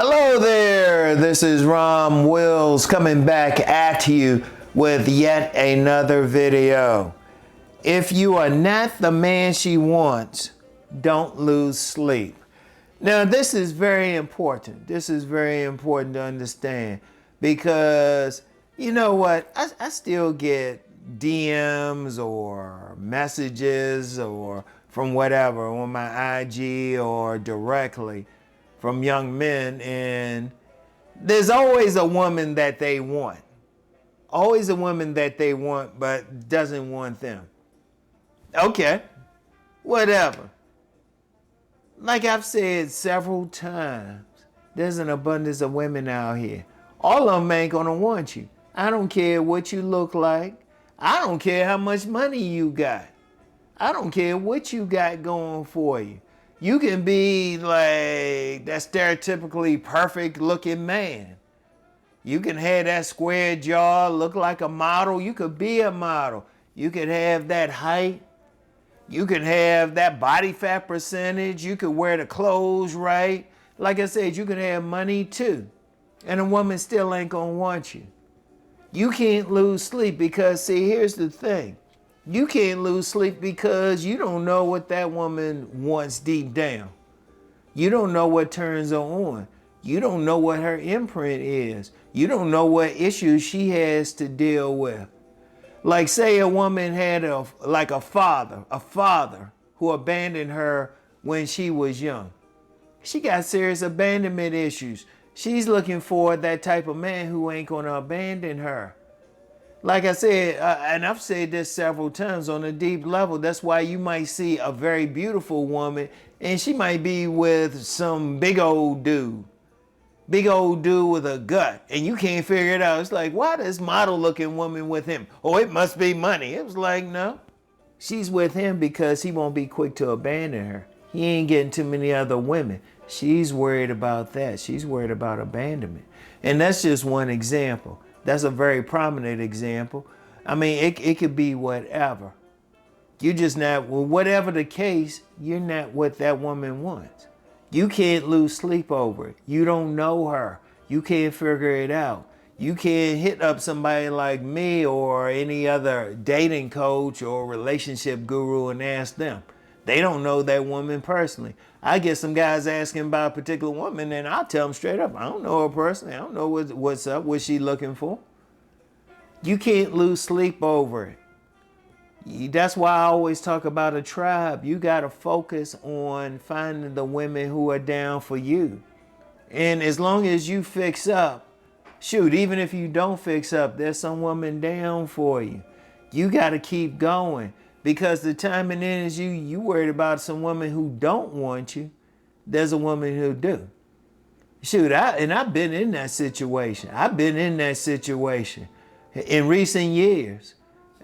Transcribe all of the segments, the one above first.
Hello there, this is RomWills coming back at you with yet another video. If you are not the man she wants, don't lose sleep. Now this is very important. This is very important to understand because you know what? I still get DMs or messages or from whatever on my IG or directly from young men, and there's always a woman that they want. Always a woman that they want but doesn't want them. Okay, whatever. Like I've said several times, there's an abundance of women out here. All of them ain't gonna want you. I don't care what you look like. I don't care how much money you got. I don't care what you got going for you. You can be like that stereotypically perfect looking man. You can have that square jaw, look like a model. You could be a model. You could have that height. You can have that body fat percentage. You could wear the clothes right. Like I said, you can have money too. And a woman still ain't gonna want you. You can't lose sleep because, see, here's the thing. You can't lose sleep because you don't know what that woman wants deep down. You don't know what turns her on. You don't know what her imprint is. You don't know what issues she has to deal with. Like say a woman had a father who abandoned her when she was young. She got serious abandonment issues. She's looking for that type of man who ain't gonna abandon her. Like I said, and I've said this several times on a deep level, that's why you might see a very beautiful woman and she might be with some big old dude with a gut, and you can't figure it out. It's like, why this model looking woman with him? Oh, it must be money. It was like, no. She's with him because he won't be quick to abandon her. He ain't getting too many other women. She's worried about that. She's worried about abandonment. And that's just one example. That's a very prominent example. I mean, it could be whatever. You just not, well, whatever the case, you're not what that woman wants. You can't lose sleep over it. You don't know her. You can't figure it out. You can't hit up somebody like me or any other dating coach or relationship guru and ask them. They don't know that woman personally. I get some guys asking about a particular woman and I'll tell them straight up, I don't know her personally. I don't know what's up, what she looking for. You can't lose sleep over it. That's why I always talk about a tribe. You got to focus on finding the women who are down for you. And as long as you fix up, shoot, even if you don't fix up, there's some woman down for you. You got to keep going. Because the timing is you worried about some woman who don't want you. There's a woman who do. Shoot, I've been in that situation. I've been in that situation in recent years.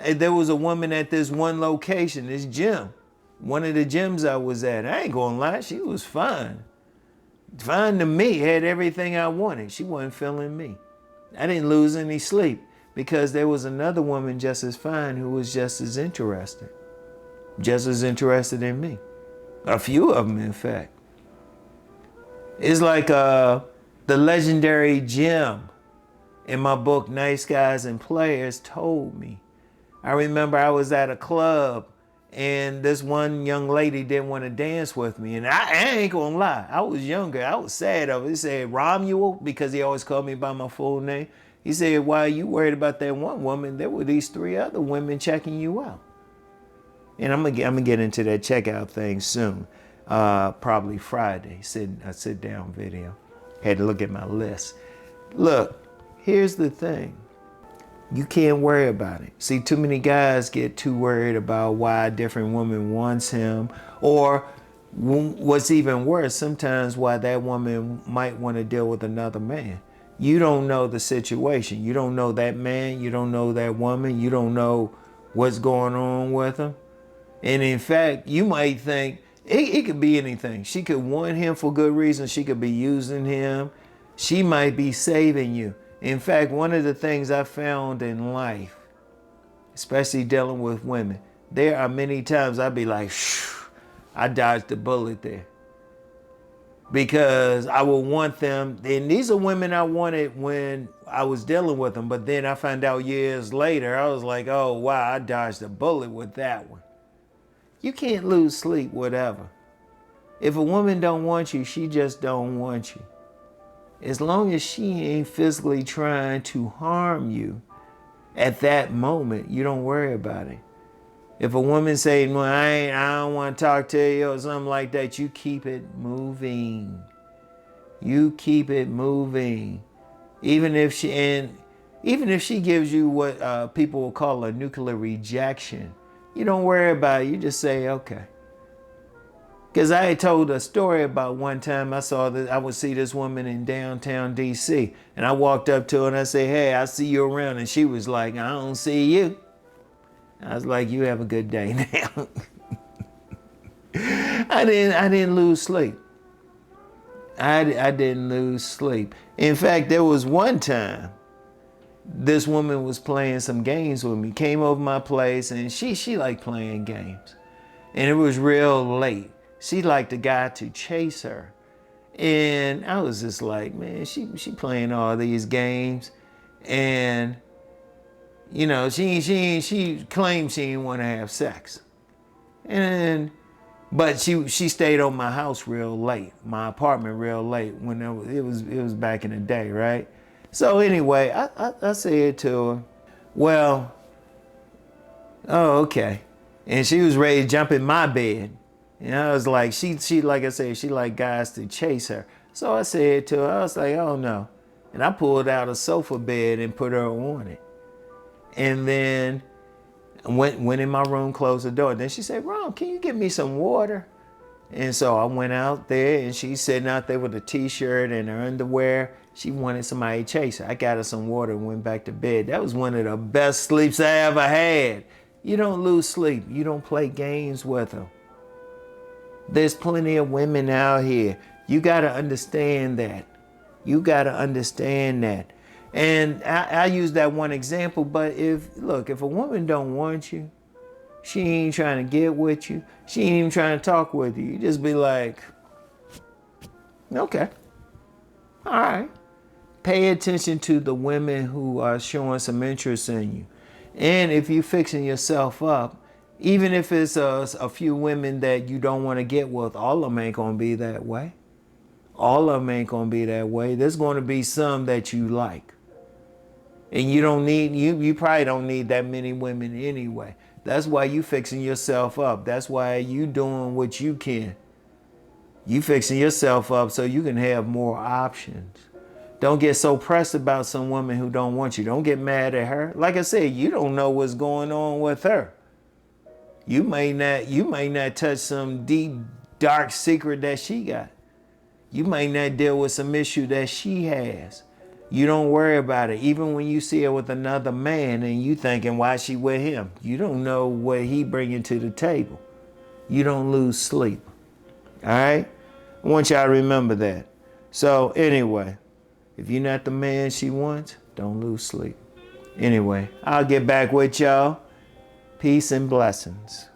There was a woman at this one location, this gym, one of the gyms I was at. I ain't gonna lie, she was fine. Fine to me, had everything I wanted. She wasn't feeling me. I didn't lose any sleep. Because there was another woman just as fine who was just as interested in me. A few of them, in fact. It's like the legendary Jim in my book, Nice Guys and Players, told me. I remember I was at a club and this one young lady didn't want to dance with me. And I ain't gonna lie, I was younger. I was sad of it. He said, Romuald, because he always called me by my full name. He said, why are you worried about that one woman? There were these 3 other women checking you out. And I'm gonna get into that checkout thing soon. Probably Friday, a sit down video. Had to look at my list. Look, here's the thing. You can't worry about it. See, too many guys get too worried about why a different woman wants him, or what's even worse, sometimes why that woman might want to deal with another man. You don't know the situation. You don't know that man. You don't know that woman. You don't know what's going on with him. And in fact, you might think it could be anything. She could want him for good reason. She could be using him. She might be saving you. In fact, one of the things I found in life, especially dealing with women, there are many times I'd be like, I dodged the bullet there. because I would want them. And these are women I wanted when I was dealing with them. But then I found out years later, I was like, oh, wow, I dodged a bullet with that one. You can't lose sleep, whatever. If a woman don't want you, she just don't want you. As long as she ain't physically trying to harm you at that moment, you don't worry about it. If a woman say, well, I don't want to talk to you or something like that, you keep it moving. You keep it moving. Even if she gives you what people will call a nuclear rejection, you don't worry about it. You just say, okay. Because I had told a story about one time I would see this woman in downtown DC, and I walked up to her and I said, hey, I see you around. And she was like, I don't see you. I was like, you have a good day now. I didn't lose sleep. I didn't lose sleep. In fact, there was one time this woman was playing some games with me, came over my place, and she liked playing games. And it was real late. She liked the guy to chase her. And I was just like, man, she playing all these games. And, you know, she claimed she didn't want to have sex. But she stayed on my house real late, my apartment real late, when it was back in the day, right? So anyway, I said to her, well, oh, okay. And she was ready to jump in my bed. And I was like, she like I said, she liked guys to chase her. So I said to her, I was like, oh no. And I pulled out a sofa bed and put her on it. And then went in my room, closed the door. Then she said, Ron, can you get me some water? And so I went out there, and she's sitting out there with a t-shirt and her underwear. She wanted somebody to chase her. I got her some water and went back to bed. That was one of the best sleeps I ever had. You don't lose sleep. You don't play games with them. There's plenty of women out here. You got to understand that. You got to understand that. And I use that one example, but if a woman don't want you, she ain't trying to get with you, she ain't even trying to talk with you, you just be like, okay, all right. Pay attention to the women who are showing some interest in you. And if you're fixing yourself up, even if it's a few women that you don't want to get with, all of them ain't going to be that way. All of them ain't going to be that way. There's going to be some that you like. And you probably don't need that many women anyway. That's why you fixing yourself up. That's why you doing what you can. You fixing yourself up so you can have more options. Don't get so pressed about some woman who don't want you. Don't get mad at her. Like I said, you don't know what's going on with her. You may not touch some deep, dark secret that she got. You may not deal with some issue that she has. You don't worry about it. Even when you see her with another man and you thinking, why is she with him? You don't know what he bringing to the table. You don't lose sleep. All right? I want y'all to remember that. So anyway, if you're not the man she wants, don't lose sleep. Anyway, I'll get back with y'all. Peace and blessings.